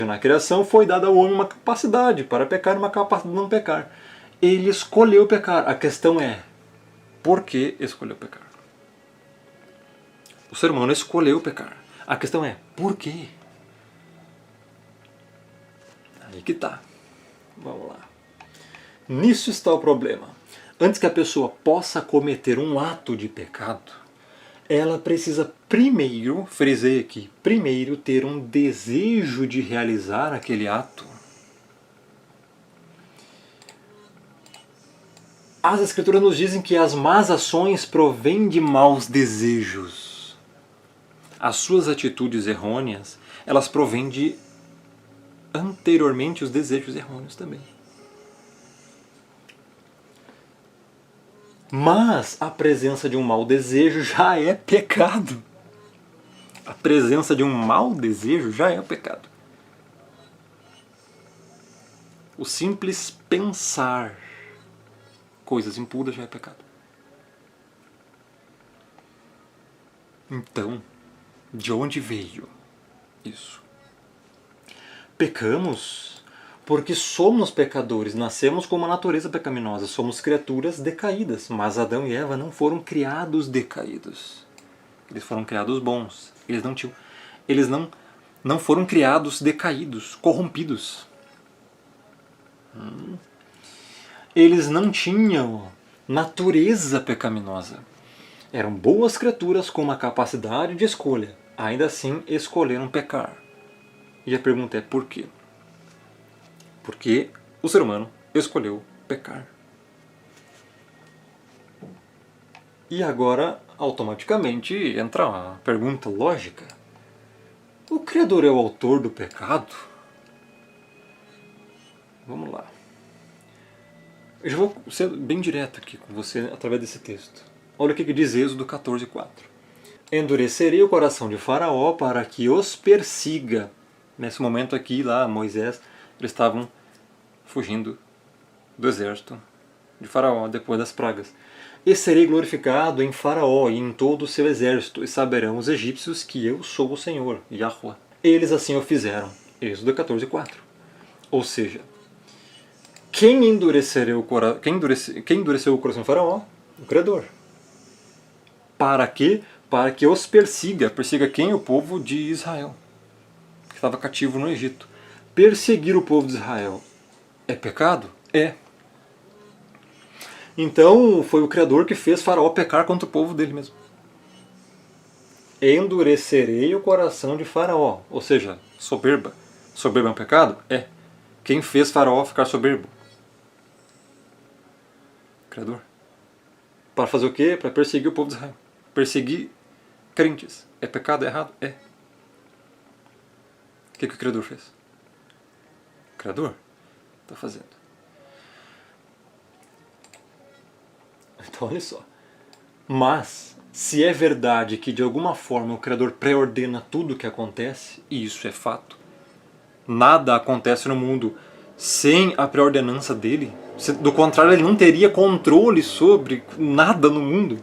Na criação foi dada ao homem uma capacidade para pecar e uma capacidade de não pecar. Ele escolheu pecar. A questão é, por que escolheu pecar? O ser humano escolheu pecar. A questão é, por quê? Aí que tá. Vamos lá. Nisso está o problema. Antes que a pessoa possa cometer um ato de pecado, ela precisa primeiro, frisei aqui, primeiro ter um desejo de realizar aquele ato. As Escrituras nos dizem que as más ações provêm de maus desejos. As suas atitudes errôneas, elas provêm de anteriormente os desejos errôneos também. Mas a presença de um mau desejo já é pecado. A presença de um mau desejo já é pecado. O simples pensar coisas impuras já é pecado. Então, de onde veio isso? Pecamos porque somos pecadores, nascemos com uma natureza pecaminosa, somos criaturas decaídas, mas Adão e Eva não foram criados decaídos. Eles foram criados bons. Eles não foram criados decaídos, corrompidos. Eles não tinham natureza pecaminosa. Eram boas criaturas com uma capacidade de escolha. Ainda assim, escolheram pecar. E a pergunta é por quê? Porque o ser humano escolheu pecar. E agora, automaticamente, entra uma pergunta lógica. O Criador é o autor do pecado? Vamos lá. Eu já vou ser bem direto aqui com você através desse texto. Olha o que diz Êxodo 14:4. Endurecerei o coração de Faraó para que os persiga. Nesse momento aqui, lá, Moisés, eles estavam fugindo do exército de Faraó depois das pragas. E serei glorificado em Faraó e em todo o seu exército, e saberão os egípcios que eu sou o Senhor, Yahweh. Eles assim o fizeram. Êxodo 14:4. Ou seja, quem endureceu o coração de Faraó? O Criador. Para quê? Para que os persiga. Persiga quem? O povo de Israel, que estava cativo no Egito. Perseguir o povo de Israel é pecado? É. Então foi o Criador que fez Faraó pecar contra o povo dele mesmo. Endurecerei o coração de Faraó. Ou seja, soberba. Soberba é um pecado? É. Quem fez Faraó ficar soberbo? Criador. Para fazer o quê? Para perseguir o povo de Israel. Perseguir crentes. É pecado? É errado? É. O que o Criador fez? O Criador está fazendo. Então olha só. Mas, se é verdade que de alguma forma o Criador pré-ordena tudo o que acontece, e isso é fato, nada acontece no mundo sem a pré-ordenança dele, do contrário ele não teria controle sobre nada no mundo,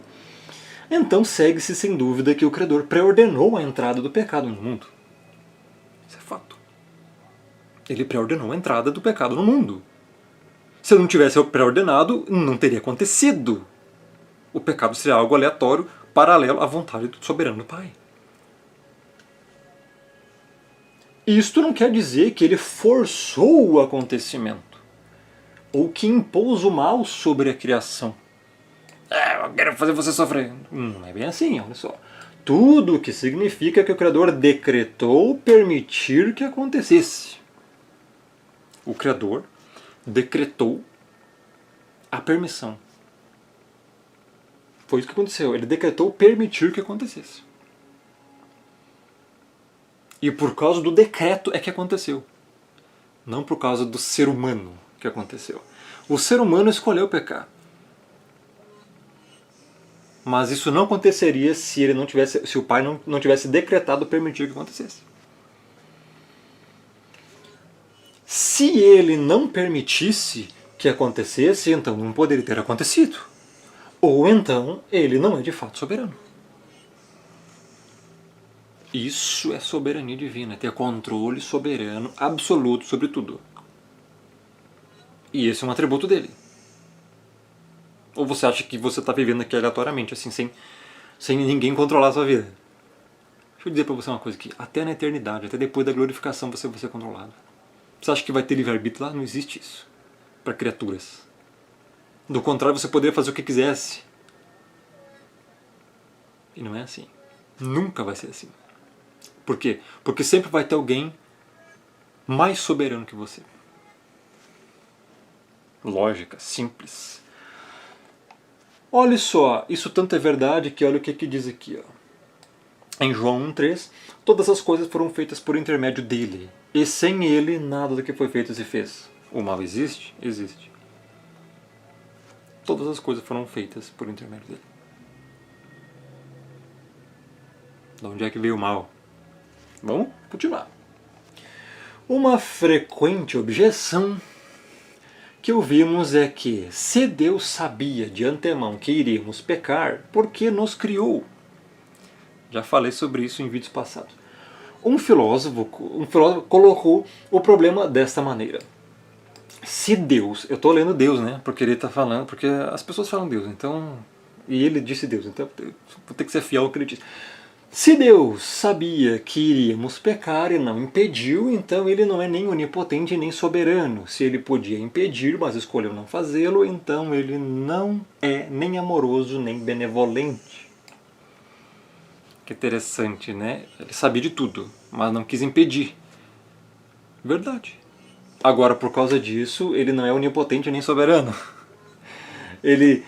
então segue-se sem dúvida que o Criador pré-ordenou a entrada do pecado no mundo. Isso é fato. Ele pré-ordenou a entrada do pecado no mundo. Se ele não tivesse pré-ordenado, não teria acontecido. O pecado seria algo aleatório, paralelo à vontade do soberano Pai. Isto não quer dizer que ele forçou o acontecimento, ou que impôs o mal sobre a criação. Eu quero fazer você sofrer. Não é bem assim, olha só. Tudo o que significa que o Criador decretou permitir que acontecesse. O Criador decretou a permissão. Foi isso que aconteceu. Ele decretou permitir que acontecesse. E por causa do decreto é que aconteceu. Não por causa do ser humano que aconteceu. O ser humano escolheu pecar. Mas isso não aconteceria se o Pai não tivesse decretado permitir que acontecesse. Se ele não permitisse que acontecesse, então não poderia ter acontecido. Ou então ele não é de fato soberano. Isso é soberania divina, é ter controle soberano absoluto sobre tudo. E esse é um atributo dele. Ou você acha que você está vivendo aqui aleatoriamente, assim, sem ninguém controlar a sua vida? Deixa eu dizer para você uma coisa aqui. Até na eternidade, até depois da glorificação, você vai ser controlado. Você acha que vai ter livre-arbítrio lá? Não existe isso. Para criaturas. Do contrário, você poderia fazer o que quisesse. E não é assim. Nunca vai ser assim. Por quê? Porque sempre vai ter alguém mais soberano que você. Lógica, simples. Olha só, isso tanto é verdade que olha o que diz aqui. Ó. Em João 1,3, todas as coisas foram feitas por intermédio dele. E sem ele, nada do que foi feito se fez. O mal existe? Existe. Todas as coisas foram feitas por intermédio dele. De onde é que veio o mal? Vamos continuar. Uma frequente objeção que ouvimos é que, se Deus sabia de antemão que iríamos pecar, por que nos criou? Já falei sobre isso em vídeos passados. Um filósofo colocou o problema desta maneira. Se Deus, eu estou lendo Deus, né? Porque ele está falando, porque as pessoas falam Deus, então, e ele disse Deus, então vou ter que ser fiel ao que ele disse. Se Deus sabia que iríamos pecar e não impediu, então ele não é nem onipotente nem soberano. Se ele podia impedir, mas escolheu não fazê-lo, então ele não é nem amoroso nem benevolente. Que interessante, né? Ele sabia de tudo, mas não quis impedir. Verdade. Agora, por causa disso, ele não é onipotente nem soberano. Ele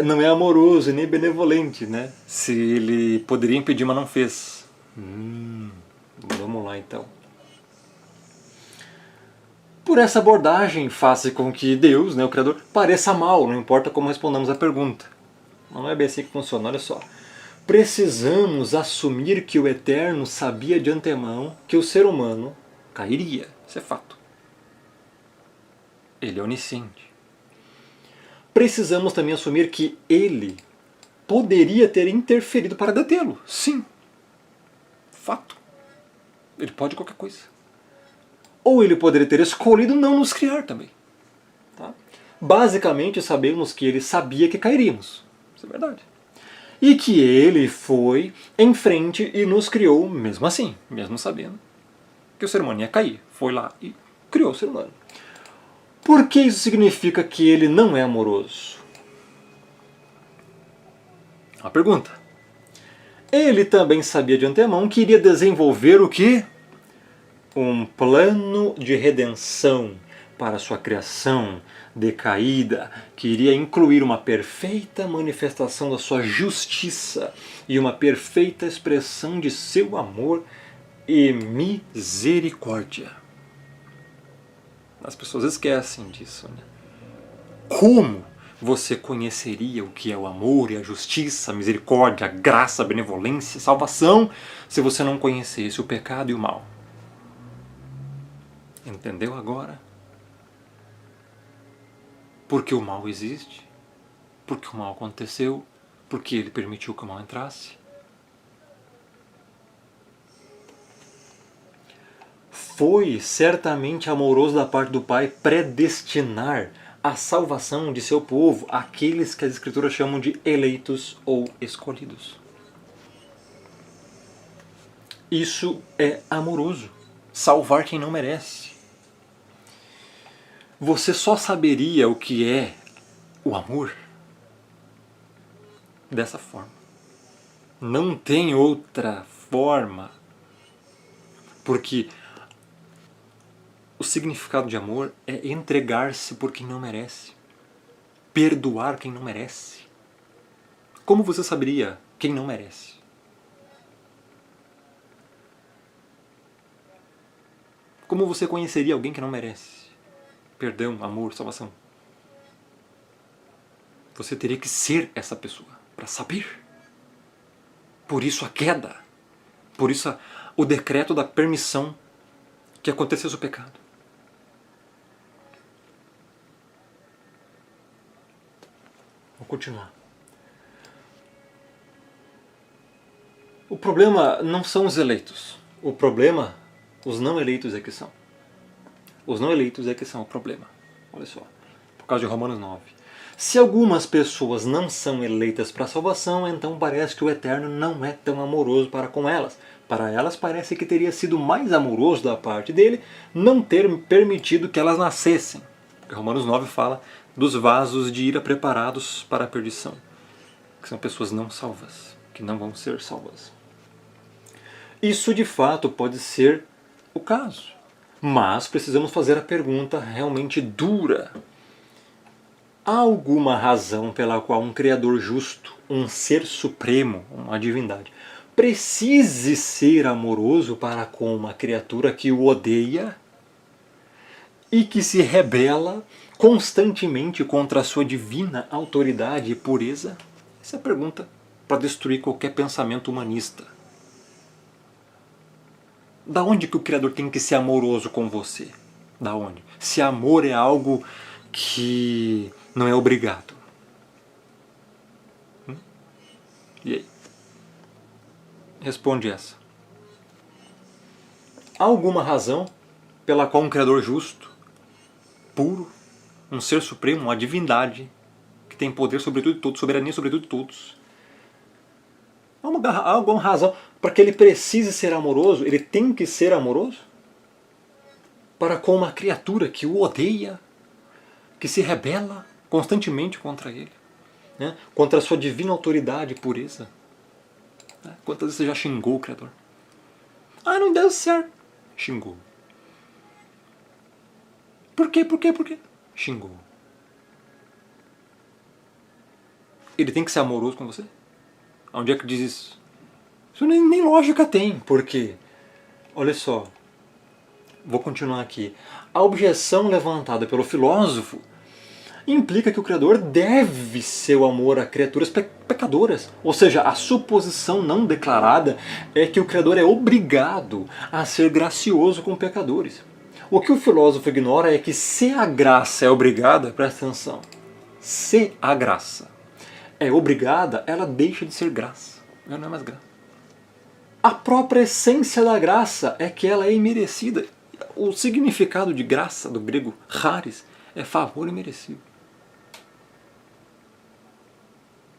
não é amoroso nem benevolente, né? Se ele poderia impedir, mas não fez. Vamos lá então. Por essa abordagem, faz com que Deus, né, o Criador, pareça mal, não importa como respondamos a pergunta. Não é bem assim que funciona, olha só. Precisamos assumir que o Eterno sabia de antemão que o ser humano cairia. Isso é fato. Ele é onisciente. Precisamos também assumir que ele poderia ter interferido para detê-lo. Sim. Fato. Ele pode qualquer coisa. Ou ele poderia ter escolhido não nos criar também. Tá? Basicamente sabemos que ele sabia que cairíamos. Isso é verdade. E que ele foi em frente e nos criou mesmo assim, mesmo sabendo que o ser humano ia cair. Foi lá e criou o ser humano. Por que isso significa que ele não é amoroso? Uma pergunta. Ele também sabia de antemão que iria desenvolver o quê? Um plano de redenção para sua criação decaída, que iria incluir uma perfeita manifestação da sua justiça e uma perfeita expressão de seu amor e misericórdia. As pessoas esquecem disso, né? Como você conheceria o que é o amor e a justiça, a misericórdia, a graça, a benevolência, a salvação, se você não conhecesse o pecado e o mal? Entendeu agora? Porque o mal existe, porque o mal aconteceu, porque ele permitiu que o mal entrasse. Foi certamente amoroso da parte do Pai predestinar a salvação de seu povo, aqueles que as Escrituras chamam de eleitos ou escolhidos. Isso é amoroso. Salvar quem não merece. Você só saberia o que é o amor dessa forma. Não tem outra forma. Porque o significado de amor é entregar-se por quem não merece. Perdoar quem não merece. Como você saberia quem não merece? Como você conheceria alguém que não merece? Perdão, amor, salvação. Você teria que ser essa pessoa para saber. Por isso a queda. Por isso o decreto da permissão que acontecesse o pecado. Vou continuar. O problema não são os eleitos. O problema, os não eleitos é que são. Os não eleitos é que são o problema. Olha só, por causa de Romanos 9. Se algumas pessoas não são eleitas para a salvação, então parece que o Eterno não é tão amoroso para com elas. Para elas parece que teria sido mais amoroso da parte dele não ter permitido que elas nascessem. Porque Romanos 9 fala dos vasos de ira preparados para a perdição, que são pessoas não salvas, que não vão ser salvas. Isso de fato pode ser o caso, mas precisamos fazer a pergunta realmente dura. Há alguma razão pela qual um Criador justo, um ser supremo, uma divindade, precise ser amoroso para com uma criatura que o odeia e que se rebela constantemente contra a sua divina autoridade e pureza? Essa é a pergunta para destruir qualquer pensamento humanista. Da onde que o Criador tem que ser amoroso com você? Da onde? Se amor é algo que não é obrigado. E aí? Responde essa. Há alguma razão pela qual um Criador justo, puro, um ser supremo, uma divindade, que tem poder sobre tudo e todos, soberania sobre tudo e todos, há alguma razão para que ele precise ser amoroso, ele tem que ser amoroso para com uma criatura que o odeia, que se rebela constantemente contra ele, né? Contra a sua divina autoridade e pureza. Quantas vezes você já xingou o Criador? Ah, não deu certo. Xingou. Por quê? Por quê? Por quê? Xingou. Ele tem que ser amoroso com você? Onde é que diz isso? Isso nem lógica tem, porque, olha só, vou continuar aqui. A objeção levantada pelo filósofo implica que o Criador deve seu amor a criaturas pecadoras. Ou seja, a suposição não declarada é que o Criador é obrigado a ser gracioso com pecadores. O que o filósofo ignora é que se a graça é obrigada, presta atenção, se a graça é obrigada, ela deixa de ser graça. Ela não é mais graça. A própria essência da graça é que ela é imerecida. O significado de graça, do grego charis, é favor imerecido.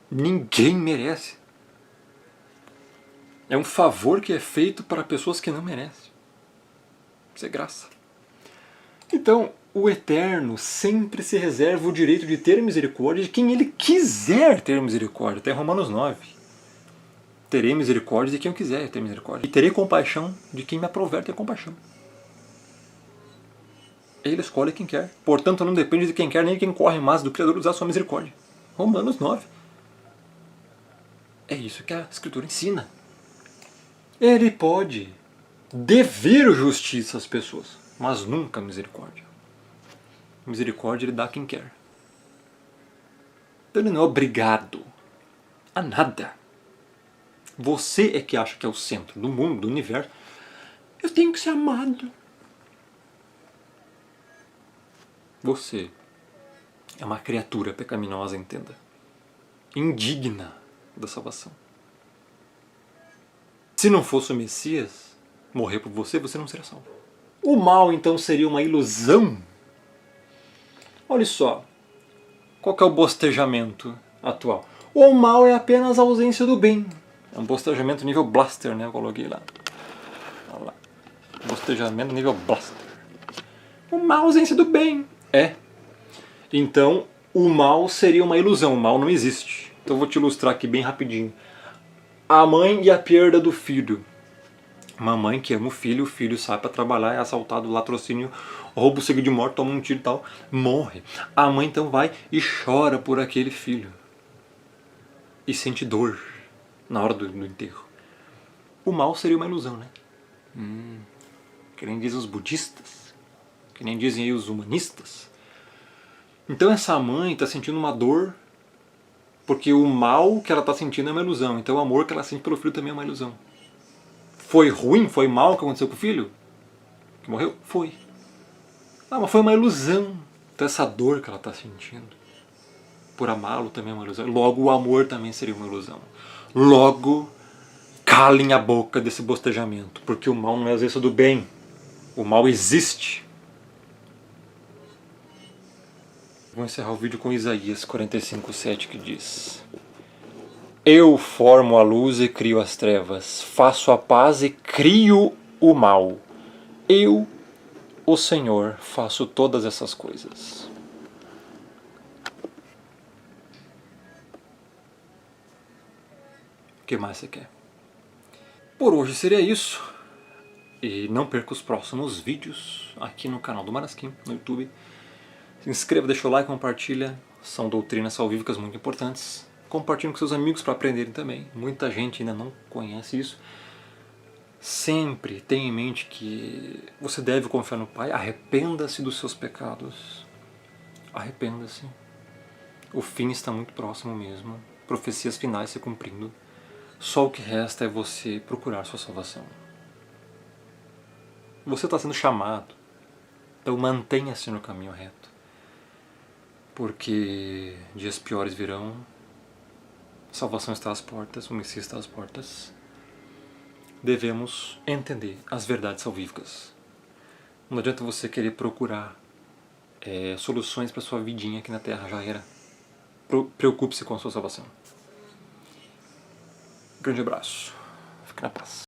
Ninguém merece. É um favor que é feito para pessoas que não merecem. Isso é graça. Então, o Eterno sempre se reserva o direito de ter misericórdia de quem ele quiser ter misericórdia. Até Romanos 9. Terei misericórdia de quem eu quiser ter misericórdia. E terei compaixão de quem me aprover ter compaixão. Ele escolhe quem quer. Portanto, não depende de quem quer nem de quem corre, mas do Criador usar sua misericórdia. Romanos 9. É isso que a Escritura ensina. Ele pode dever justiça às pessoas, mas nunca misericórdia. Misericórdia ele dá a quem quer. Então ele não é obrigado a nada. Você é que acha que é o centro do mundo, do universo. Eu tenho que ser amado. Você é uma criatura pecaminosa, entenda. Indigna da salvação. Se não fosse o Messias morrer por você, você não seria salvo. O mal, então, seria uma ilusão? Olha só, qual que é o bostejamento atual? O mal é apenas a ausência do bem. É um bostejamento nível Blaster, né? Eu coloquei lá. Olha lá. Bostejamento nível Blaster. O mal é a ausência do bem. É. Então, o mal seria uma ilusão. O mal não existe. Então eu vou te ilustrar aqui bem rapidinho. A mãe e a perda do filho. Uma mãe que ama o filho sai para trabalhar, é assaltado, latrocínio, roubo seguido de morte, toma um tiro e tal, morre. A mãe então vai e chora por aquele filho. E sente dor na hora do enterro. O mal seria uma ilusão, né? Que nem dizem os budistas, que nem dizem aí os humanistas. Então essa mãe está sentindo uma dor porque o mal que ela está sentindo é uma ilusão. Então o amor que ela sente pelo filho também é uma ilusão. Foi ruim, foi mal o que aconteceu com o filho? Que morreu? Foi. Ah, mas foi uma ilusão. Então essa dor que ela está sentindo por amá-lo também é uma ilusão. Logo o amor também seria uma ilusão. Logo, calem a boca desse bostejamento, porque o mal não é ausência do bem. O mal existe. Vou encerrar o vídeo com Isaías 45:7, que diz: Eu formo a luz e crio as trevas, faço a paz e crio o mal. Eu, o Senhor, faço todas essas coisas. O que mais você quer? Por hoje seria isso. E não perca os próximos vídeos aqui no canal do Marasquim, no YouTube. Se inscreva, deixa o like, compartilha. São doutrinas salvíficas muito importantes. Compartilhe com seus amigos para aprenderem também. Muita gente ainda não conhece isso. Sempre tenha em mente que você deve confiar no Pai. Arrependa-se dos seus pecados. Arrependa-se. O fim está muito próximo mesmo. Profecias finais se cumprindo. Só o que resta é você procurar sua salvação. Você está sendo chamado. Então mantenha-se no caminho reto. Porque dias piores virão. Salvação está às portas. O Messias está às portas. Devemos entender as verdades salvíficas. Não adianta você querer procurar soluções para sua vidinha aqui na Terra, já era. Preocupe-se com a sua salvação. Grande abraço. Fique na paz.